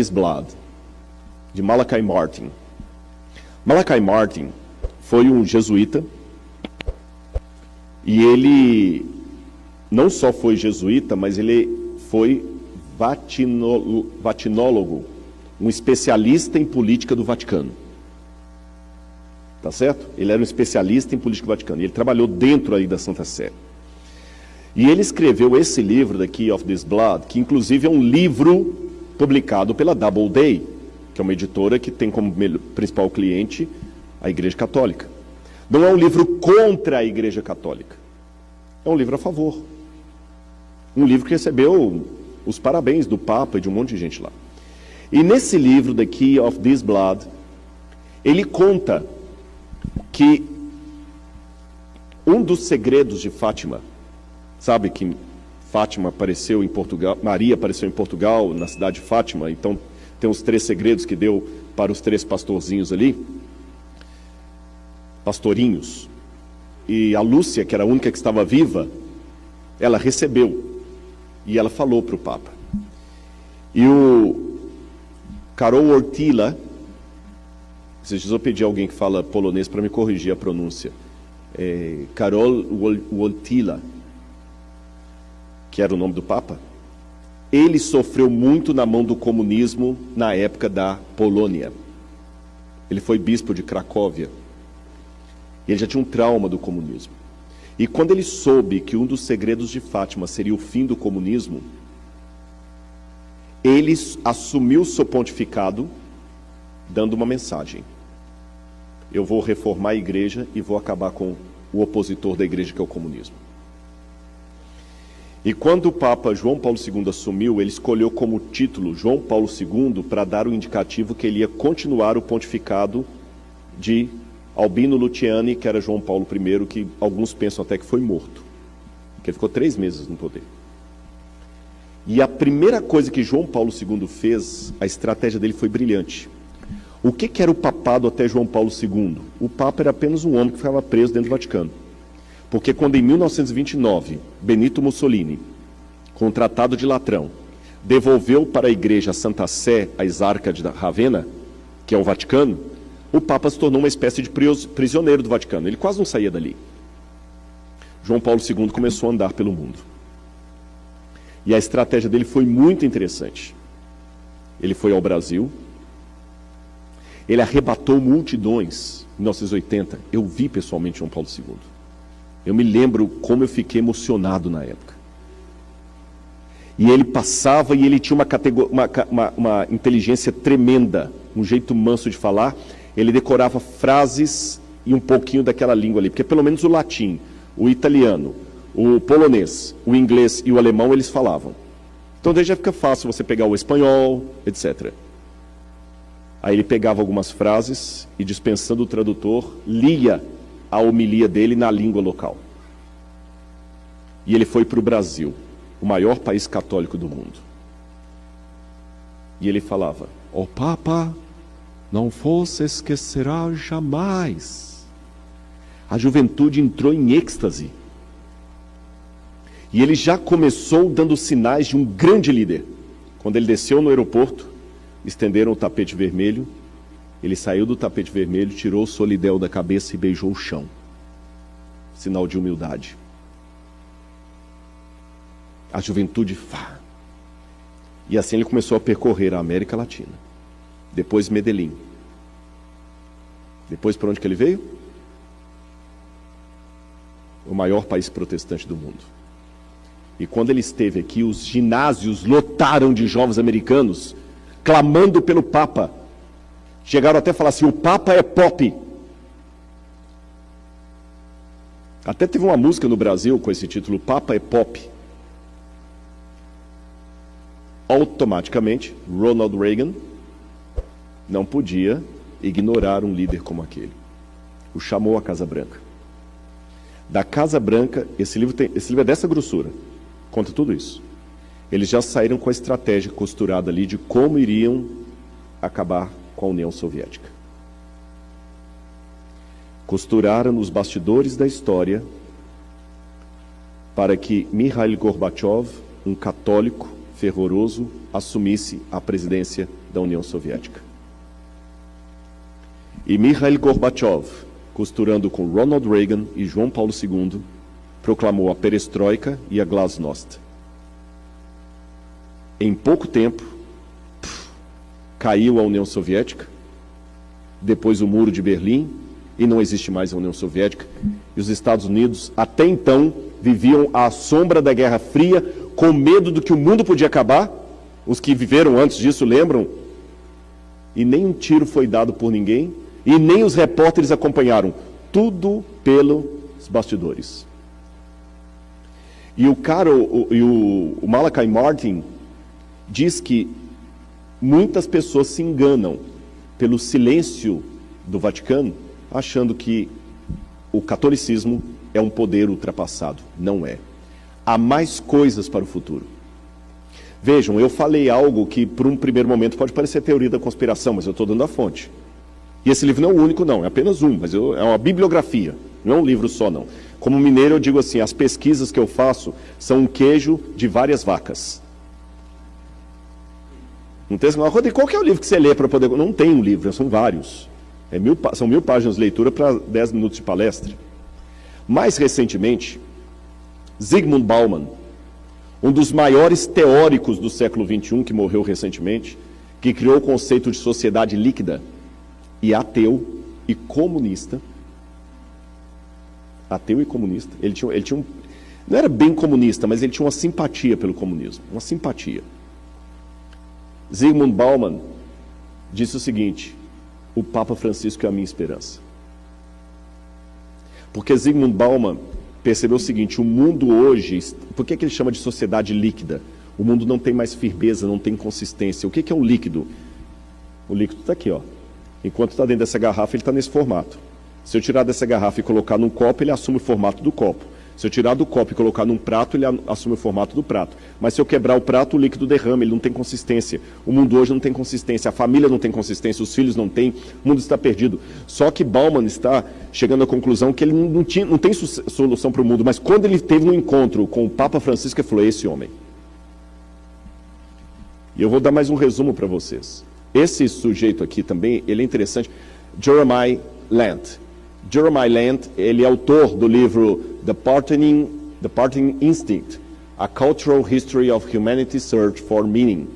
This Blood, de Malachi Martin. Malachi Martin foi um jesuíta, e ele não só foi jesuíta, mas ele foi vatinólogo, um especialista em política do Vaticano. Tá certo? Ele era um especialista em política do Vaticano, e ele trabalhou dentro aí da Santa Sé. E ele escreveu esse livro, The Key of This Blood, que inclusive é um livro publicado pela Doubleday, que é uma editora que tem como principal cliente a Igreja Católica. Não é um livro contra a Igreja Católica, é um livro a favor. Um livro que recebeu os parabéns do Papa e de um monte de gente lá. E nesse livro, The Key of This Blood, ele conta que um dos segredos de Fátima, sabe que Fátima apareceu em Portugal, Maria apareceu em Portugal, na cidade de Fátima, então tem os 3 segredos que deu para os 3 pastorzinhos ali, pastorinhos, e a Lúcia, que era a única que estava viva, ela recebeu, e ela falou para o Papa. E o Karol Wojtyła, esses dias eu pedi a alguém que fala polonês para me corrigir a pronúncia, Karol Wojtyła, que era o nome do Papa, ele sofreu muito na mão do comunismo na época da Polônia. Ele foi bispo de Cracóvia. Ele já tinha um trauma do comunismo. E quando ele soube que um dos segredos de Fátima seria o fim do comunismo, ele assumiu seu pontificado dando uma mensagem: eu vou reformar a igreja e vou acabar com o opositor da igreja, que é o comunismo. E quando o Papa João Paulo II assumiu, ele escolheu como título João Paulo II para dar o indicativo que ele ia continuar o pontificado de Albino Luciani, que era João Paulo I, que alguns pensam até que foi morto, porque ele ficou 3 meses no poder. E a primeira coisa que João Paulo II fez, a estratégia dele foi brilhante. O que era o papado até João Paulo II? O Papa era apenas um homem que ficava preso dentro do Vaticano. Porque quando em 1929, Benito Mussolini, com o Tratado de Latrão, devolveu para a igreja Santa Sé, a exarca de Ravenna, que é o Vaticano, o Papa se tornou uma espécie de prisioneiro do Vaticano. Ele quase não saía dali. João Paulo II começou a andar pelo mundo. E a estratégia dele foi muito interessante. Ele foi ao Brasil, ele arrebatou multidões em 1980. Eu vi pessoalmente João Paulo II. Eu me lembro como eu fiquei emocionado na época. E ele passava e ele tinha uma inteligência tremenda, um jeito manso de falar. Ele decorava frases e um pouquinho daquela língua ali, porque pelo menos o latim, o italiano, o polonês, o inglês e o alemão eles falavam. Então daí já fica fácil você pegar o espanhol, etc. Aí ele pegava algumas frases e, dispensando o tradutor, lia a homilia dele na língua local. E ele foi para o Brasil, o maior país católico do mundo. E ele falava: "O Papa não vos esquecerá jamais." A juventude entrou em êxtase. E ele já começou dando sinais de um grande líder. Quando ele desceu no aeroporto, estenderam o tapete vermelho. Ele saiu do tapete vermelho, tirou o solidel da cabeça e beijou o chão. Sinal de humildade. A juventude, E assim ele começou a percorrer a América Latina. Depois Medellín. Depois para onde que ele veio? O maior país protestante do mundo. E quando ele esteve aqui, os ginásios lotaram de jovens americanos, clamando pelo Papa. Chegaram até a falar assim: o Papa é pop. Até teve uma música no Brasil com esse título, Papa é pop. Automaticamente, Ronald Reagan não podia ignorar um líder como aquele. O chamou à Casa Branca. Da Casa Branca, esse livro é dessa grossura, conta tudo isso. Eles já saíram com a estratégia costurada ali de como iriam acabar com a União Soviética. Costuraram nos bastidores da história para que Mikhail Gorbachev, um católico fervoroso, assumisse a presidência da União Soviética. E Mikhail Gorbachev, costurando com Ronald Reagan e João Paulo II, proclamou a perestroika e a glasnost. Em pouco tempo, caiu a União Soviética, depois o Muro de Berlim, e não existe mais a União Soviética. E os Estados Unidos, até então, viviam à sombra da Guerra Fria, com medo do que o mundo podia acabar. Os que viveram antes disso lembram. E nem um tiro foi dado por ninguém, e nem os repórteres acompanharam. Tudo pelos bastidores. E o Malachi Martin diz que muitas pessoas se enganam pelo silêncio do Vaticano, achando que o catolicismo é um poder ultrapassado. Não é. Há mais coisas para o futuro. Vejam, eu falei algo que, por um primeiro momento, pode parecer teoria da conspiração, mas eu estou dando a fonte. E esse livro não é o único, não, é apenas um, mas é uma bibliografia, não é um livro só, não. Como mineiro, eu digo assim, as pesquisas que eu faço são um queijo de várias vacas. Não tem assim, Rodrigo, qual que é o livro que você lê para poder... Não tem um livro, são vários. São 1000 páginas de leitura para 10 minutos de palestra. Mais recentemente, Zygmunt Bauman, um dos maiores teóricos do século XXI, que morreu recentemente, que criou o conceito de sociedade líquida, e ateu e comunista. Ateu e comunista. Ele tinha um... Não era bem comunista, mas ele tinha uma simpatia pelo comunismo. Uma simpatia. Zygmunt Bauman disse o seguinte: o Papa Francisco é a minha esperança. Porque Zygmunt Bauman percebeu o seguinte: o mundo hoje, por que ele chama de sociedade líquida? O mundo não tem mais firmeza, não tem consistência. O que é o líquido? O líquido está aqui, ó. Enquanto está dentro dessa garrafa, ele está nesse formato. Se eu tirar dessa garrafa e colocar num copo, ele assume o formato do copo. Se eu tirar do copo e colocar num prato, ele assume o formato do prato. Mas se eu quebrar o prato, o líquido derrama, ele não tem consistência. O mundo hoje não tem consistência, a família não tem consistência, os filhos não têm, o mundo está perdido. Só que Bauman está chegando à conclusão que ele não tem solução para o mundo, mas quando ele teve um encontro com o Papa Francisco, ele falou: esse homem. E eu vou dar mais um resumo para vocês. Esse sujeito aqui também, ele é interessante, Jeremiah Lant. Jeremiah Lant, ele é autor do livro The Parting Instinct, A Cultural History of Humanity's Search for Meaning.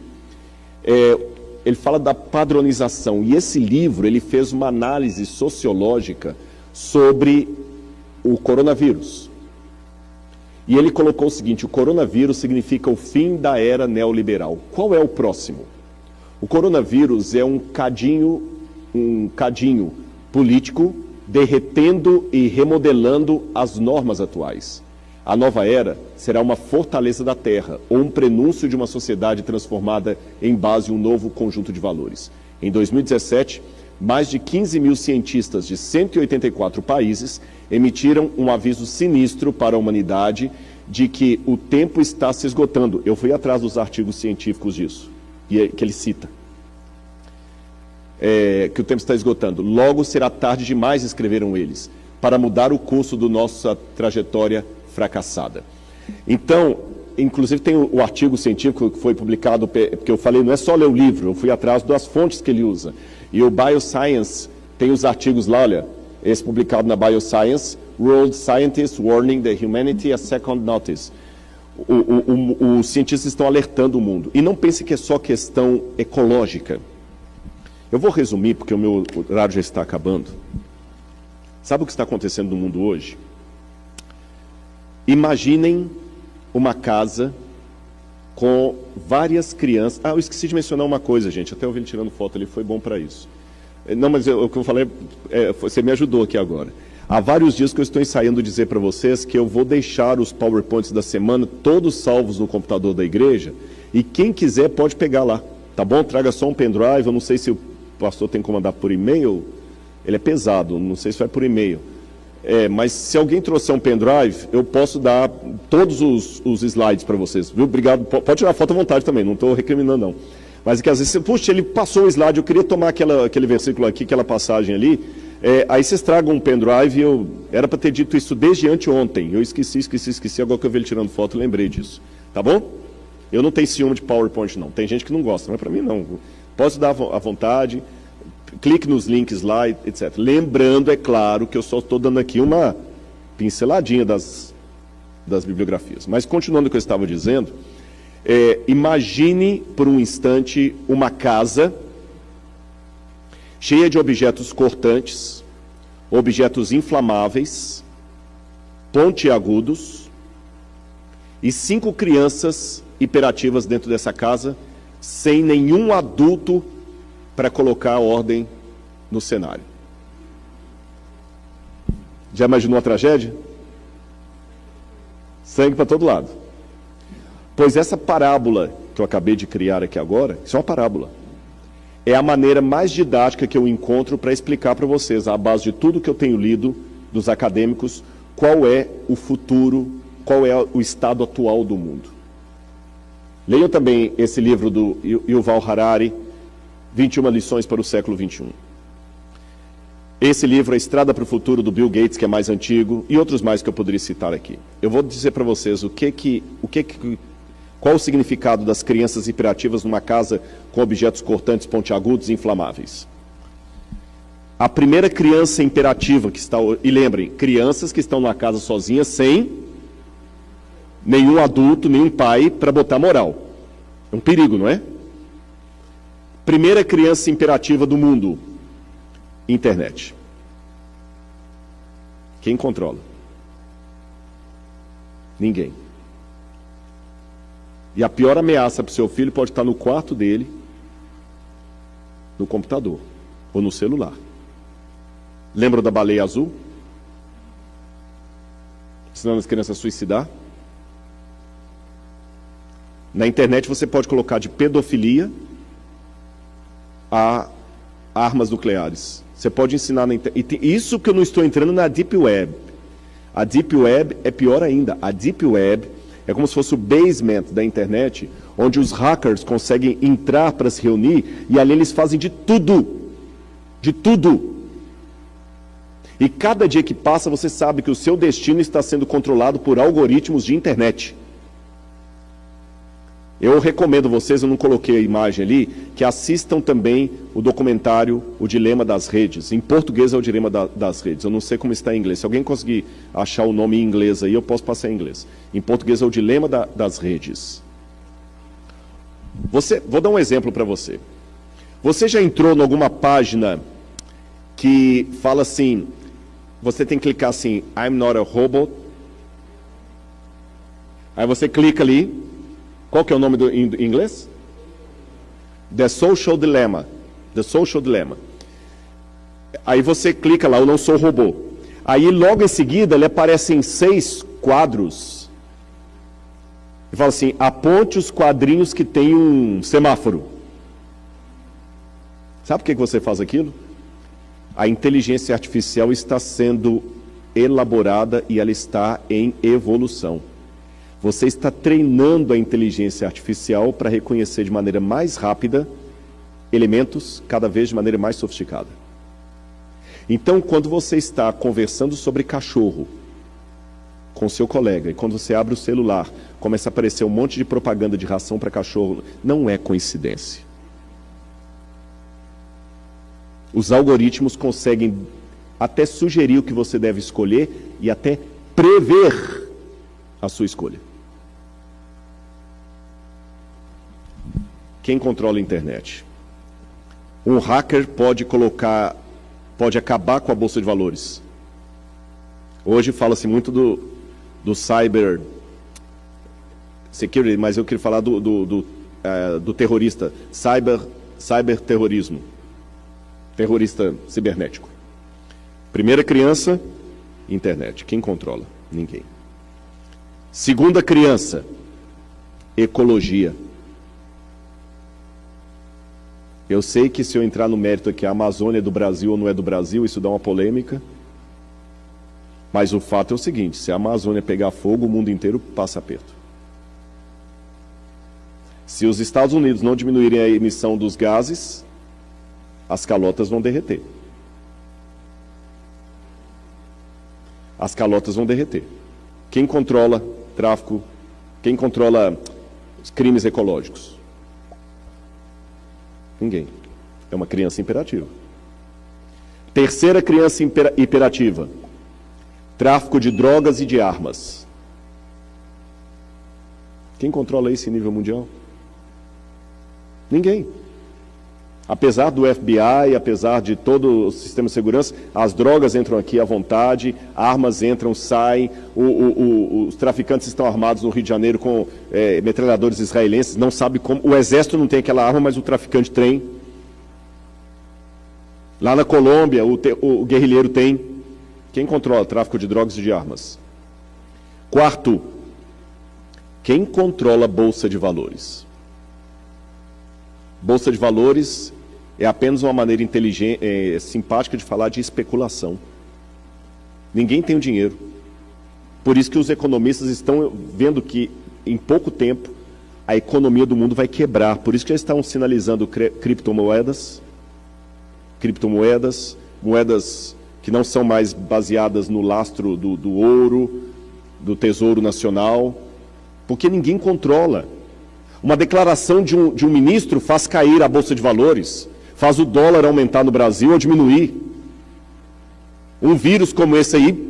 Ele fala da padronização, e esse livro, ele fez uma análise sociológica sobre o coronavírus. E ele colocou o seguinte: o coronavírus significa o fim da era neoliberal. Qual é o próximo? O coronavírus é um cadinho político derretendo e remodelando as normas atuais. A nova era será uma fortaleza da terra, ou um prenúncio de uma sociedade transformada em base a um novo conjunto de valores. Em 2017, mais de 15 mil cientistas de 184 países emitiram um aviso sinistro para a humanidade de que o tempo está se esgotando. Eu fui atrás dos artigos científicos disso, que ele cita. Que o tempo está esgotando. Logo será tarde demais, escreveram eles, para mudar o curso da nossa trajetória fracassada. Então, inclusive tem o artigo científico que foi publicado, porque eu falei, não é só ler o livro, eu fui atrás das fontes que ele usa. E o Bioscience tem os artigos lá, olha, esse publicado na Bioscience, World Scientists Warning the Humanity a Second Notice. Os cientistas estão alertando o mundo. E não pense que é só questão ecológica. Eu vou resumir, porque o meu horário já está acabando. Sabe o que está acontecendo no mundo hoje? Imaginem uma casa com várias crianças. Eu esqueci de mencionar uma coisa, gente. Até eu vi ele tirando foto ali, foi bom para isso. Não, mas o que eu falei, você me ajudou aqui agora. Há vários dias que eu estou ensaiando dizer para vocês que eu vou deixar os PowerPoints da semana todos salvos no computador da igreja, e quem quiser pode pegar lá, tá bom? Traga só um pendrive, eu não sei se o pastor tem que mandar por e-mail, ele é pesado, não sei se vai por e-mail. Mas se alguém trouxer um pendrive, eu posso dar todos os slides para vocês, viu? Obrigado, pode tirar foto à vontade também, não estou recriminando não. Mas é que às vezes, puxa, ele passou o slide, eu queria tomar aquele versículo aqui, aquela passagem ali, aí vocês tragam um pendrive, eu era para ter dito isso desde anteontem, eu esqueci, agora que eu vi ele tirando foto, lembrei disso, tá bom? Eu não tenho ciúme de PowerPoint, não. Tem gente que não gosta, mas para mim não. Posso dar à vontade, clique nos links lá, etc. Lembrando, é claro, que eu só estou dando aqui uma pinceladinha das bibliografias. Mas continuando o que eu estava dizendo, imagine por um instante uma casa cheia de objetos cortantes, objetos inflamáveis, pontiagudos, e 5 crianças hiperativas dentro dessa casa, sem nenhum adulto para colocar ordem no cenário. Já imaginou a tragédia? Sangue para todo lado. Pois essa parábola que eu acabei de criar aqui agora, isso é uma parábola. É a maneira mais didática que eu encontro para explicar para vocês, à base de tudo que eu tenho lido dos acadêmicos, qual é o futuro, qual é o estado atual do mundo. Leiam também esse livro do Yuval Harari, 21 lições para o século 21. Esse livro, A Estrada para o Futuro, do Bill Gates, que é mais antigo, e outros mais que eu poderia citar aqui. Eu vou dizer para vocês qual o significado das crianças hiperativas numa casa com objetos cortantes, pontiagudos e inflamáveis. A primeira criança imperativa que está... E lembrem, crianças que estão numa casa sozinhas sem nenhum adulto, nenhum pai para botar moral. É um perigo, não é? Primeira criança imperativa do mundo. Internet. Quem controla? Ninguém. E a pior ameaça para o seu filho pode estar no quarto dele, no computador ou no celular. Lembra da baleia azul? Ensinando as crianças a suicidar? Na internet você pode colocar de pedofilia a armas nucleares. Você pode ensinar na internet. Isso que eu não estou entrando na Deep Web. A Deep Web é pior ainda. A Deep Web é como se fosse o basement da internet, onde os hackers conseguem entrar para se reunir e ali eles fazem de tudo. De tudo. E cada dia que passa você sabe que o seu destino está sendo controlado por algoritmos de internet. Eu recomendo vocês, eu não coloquei a imagem ali, que assistam também o documentário O Dilema das Redes. Em português é O Dilema das Redes, eu não sei como está em inglês. Se alguém conseguir achar o nome em inglês aí, eu posso passar em inglês. Em português é O Dilema das Redes. Vou dar um exemplo para você. Você já entrou em alguma página que fala assim, você tem que clicar assim, I'm not a robot. Aí você clica ali. Qual que é o nome em inglês? The Social Dilemma. The Social Dilemma. Aí você clica lá, eu não sou robô. Aí logo em seguida, ele aparece em 6 quadros. E fala assim, aponte os quadrinhos que tem um semáforo. Sabe por que você faz aquilo? A inteligência artificial está sendo elaborada e ela está em evolução. Você está treinando a inteligência artificial para reconhecer de maneira mais rápida elementos, cada vez de maneira mais sofisticada. Então, quando você está conversando sobre cachorro com seu colega, e quando você abre o celular, começa a aparecer um monte de propaganda de ração para cachorro, não é coincidência. Os algoritmos conseguem até sugerir o que você deve escolher e até prever a sua escolha. Quem controla a internet? Um hacker pode acabar com a bolsa de valores. Hoje fala-se muito do cyber security, mas eu queria falar do terrorista, cyberterrorismo, terrorista cibernético. Primeira criança, internet. Quem controla? Ninguém. Segunda criança, ecologia. Eu sei que se eu entrar no mérito aqui, a Amazônia é do Brasil ou não é do Brasil, isso dá uma polêmica. Mas o fato é o seguinte, se a Amazônia pegar fogo, o mundo inteiro passa aperto. Se os Estados Unidos não diminuírem a emissão dos gases, as calotas vão derreter. As calotas vão derreter. Quem controla tráfico, quem controla crimes ecológicos? Ninguém. É uma criança imperativa. Terceira criança imperativa: tráfico de drogas e de armas. Quem controla isso em nível mundial? Ninguém. Apesar do FBI, apesar de todo o sistema de segurança, as drogas entram aqui à vontade, armas entram, saem, os traficantes estão armados no Rio de Janeiro com metralhadores israelenses, não sabe como, o exército não tem aquela arma, mas o traficante tem. Lá na Colômbia, o guerrilheiro tem. Quem controla o tráfico de drogas e de armas? Quarto, quem controla a Bolsa de Valores? Bolsa de Valores é apenas uma maneira inteligente, simpática de falar de especulação. Ninguém tem o dinheiro. Por isso que os economistas estão vendo que, em pouco tempo, a economia do mundo vai quebrar. Por isso que eles estão sinalizando criptomoedas, moedas que não são mais baseadas no lastro do ouro, do Tesouro Nacional, porque ninguém controla. Uma declaração de um ministro faz cair a Bolsa de Valores, faz o dólar aumentar no Brasil ou diminuir. Um vírus como esse aí,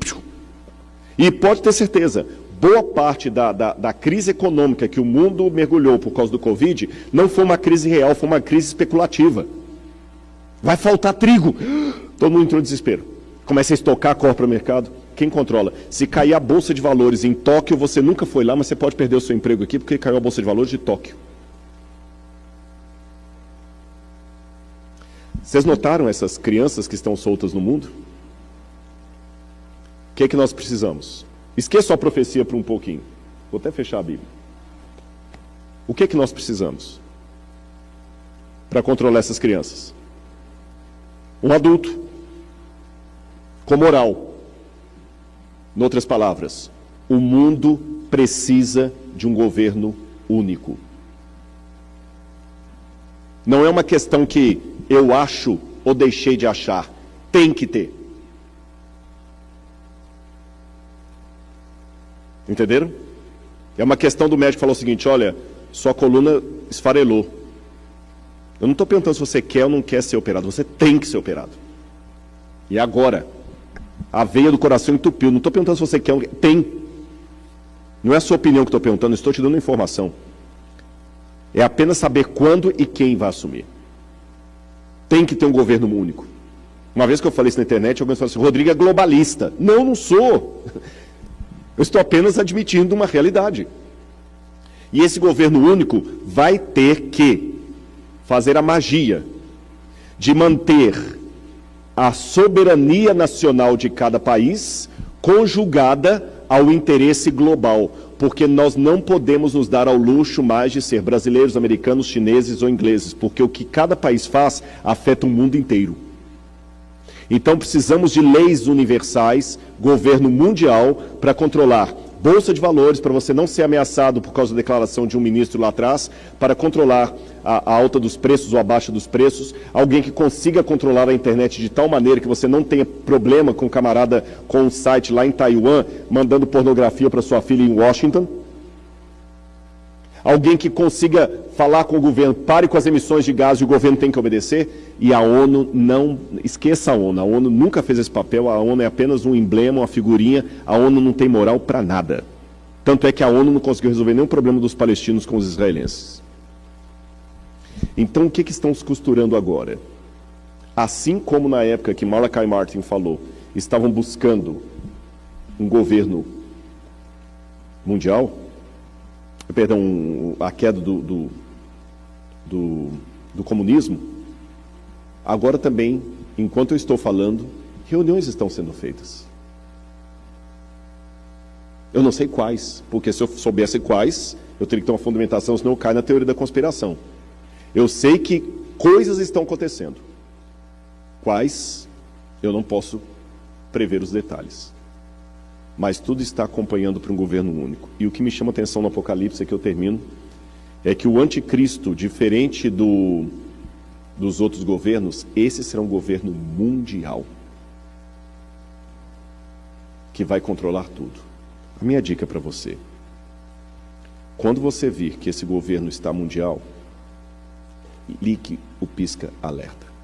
e pode ter certeza, boa parte da crise econômica que o mundo mergulhou por causa do Covid, não foi uma crise real, foi uma crise especulativa. Vai faltar trigo. Todo mundo entrou em desespero. Começa a estocar, corre para o mercado. Quem controla? Se cair a Bolsa de Valores em Tóquio, você nunca foi lá, mas você pode perder o seu emprego aqui porque caiu a Bolsa de Valores de Tóquio. Vocês notaram essas crianças que estão soltas no mundo? O que é que nós precisamos? Esqueça a profecia por um pouquinho. Vou até fechar a Bíblia. O que é que nós precisamos para controlar essas crianças? Um adulto com moral. Em outras palavras, o mundo precisa de um governo único. Não é uma questão que eu acho ou deixei de achar. Tem que ter. Entenderam? É uma questão do médico que falou o seguinte: olha, sua coluna esfarelou. Eu não estou perguntando se você quer ou não quer ser operado. Você tem que ser operado. E agora? A veia do coração entupiu. Não estou perguntando se você quer ou não quer. Tem. Não é a sua opinião que estou perguntando, estou te dando informação. É apenas saber quando e quem vai assumir. Tem que ter um governo único. Uma vez que eu falei isso na internet, alguém falou assim: Rodrigo é globalista. Não, não sou. Eu estou apenas admitindo uma realidade. E esse governo único vai ter que fazer a magia de manter a soberania nacional de cada país conjugada ao interesse global, porque nós não podemos nos dar ao luxo mais de ser brasileiros, americanos, chineses ou ingleses, porque o que cada país faz afeta o mundo inteiro. Então precisamos de leis universais, governo mundial, para controlar Bolsa de Valores, para você não ser ameaçado por causa da declaração de um ministro lá atrás, para controlar a alta dos preços ou a baixa dos preços, alguém que consiga controlar a internet de tal maneira que você não tenha problema com um camarada com um site lá em Taiwan, mandando pornografia para sua filha em Washington. Alguém que consiga falar com o governo, pare com as emissões de gás e o governo tem que obedecer. E a ONU não, esqueça a ONU nunca fez esse papel, a ONU é apenas um emblema, uma figurinha, a ONU não tem moral para nada. Tanto é que a ONU não conseguiu resolver nenhum problema dos palestinos com os israelenses. Então o que estão se costurando agora? Assim como na época que Malachi Martin falou, estavam buscando um governo mundial, perdão, a queda do comunismo, agora também, enquanto eu estou falando, reuniões estão sendo feitas. Eu não sei quais, porque se eu soubesse quais, eu teria que ter uma fundamentação, senão eu caio na teoria da conspiração. Eu sei que coisas estão acontecendo. Quais, eu não posso prever os detalhes. Mas tudo está acompanhando para um governo único. E o que me chama a atenção no Apocalipse, é que eu termino, é que o anticristo, diferente dos outros governos, esse será um governo mundial, que vai controlar tudo. A minha dica para você: Quando você vir que esse governo está mundial, ligue o pisca-alerta.